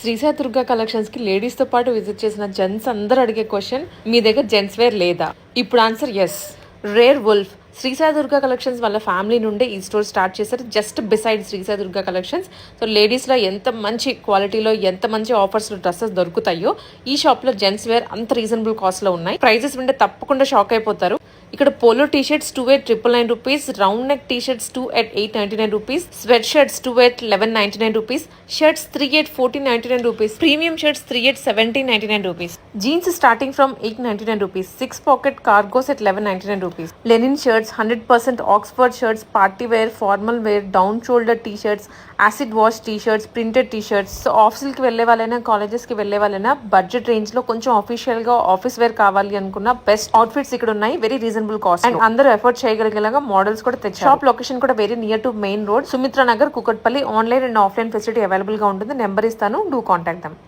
Sri Sai Durga collections కి ladies తో పాటు విజిట్ చేసిన జెంట్స్ అందరూ అడిగే క్వశ్చన్, మీ దగ్గర జెంట్స్ వేర్ లేదా? ఇప్పుడు answer yes. Rare wolf Srisai Durga collections వాళ్ళ ఫ్యామిలీ నుండి ఈ స్టోర్ స్టార్ట్ చేశారు, just beside Srisai Durga collections. So లేడీస్లో ఎంత మంచి క్వాలిటీలో ఎంత మంచి ఆఫర్స్లో డ్రెస్సెస్ దొరుకుతాయో ఈ షాప్లో జెంట్స్ వేర్ అంత రీజనబుల్ కాస్ట్లో ఉన్నాయి. ప్రైజెస్ వింటే తప్పకుండా షాక్ అయిపోతారు. ఇక్కడ polo T shirts 2 at 999 rupees, round neck T shirts 2 at 899 rupees, sweat shirts 2 at 1199 rupees, shirts 3 at 1499 rupees, premium shirts 3 at 1799 rupees, jeans starting from 899 rupees, 6 pocket cargos at 1199 rupees, linen shirts 100% Oxford shirts, party wear, formal wear, down shoulder T shirts, acid wash T shirts, printed T shirts. So ఆఫీస్కి వెళ్ళే వాళ్ళైనా colleges కి వెళ్ళే వాళ్ళైనా budget range లో కొంచెం official గా office wear కావాలి అనుకున్న బెస్ట్ అవుట్ఫిట్స్ ఇక్కడ ఉన్నాయి, వెరీ రీజనబుల్ కాస్ట్ అండ్ అందరూ ఎఫర్ట్ చేయగలిగేలాగా మోడల్స్ కూడా తెచ్చారు. షాప్ లొకేషన్ కూడా very near to main road, Sumitra Nagar, Kukatpally. Online and offline facility available గా ఉంటుంది. నెంబర్ ఇస్తాను, డూ కాంటాక్ట్ దెమ్.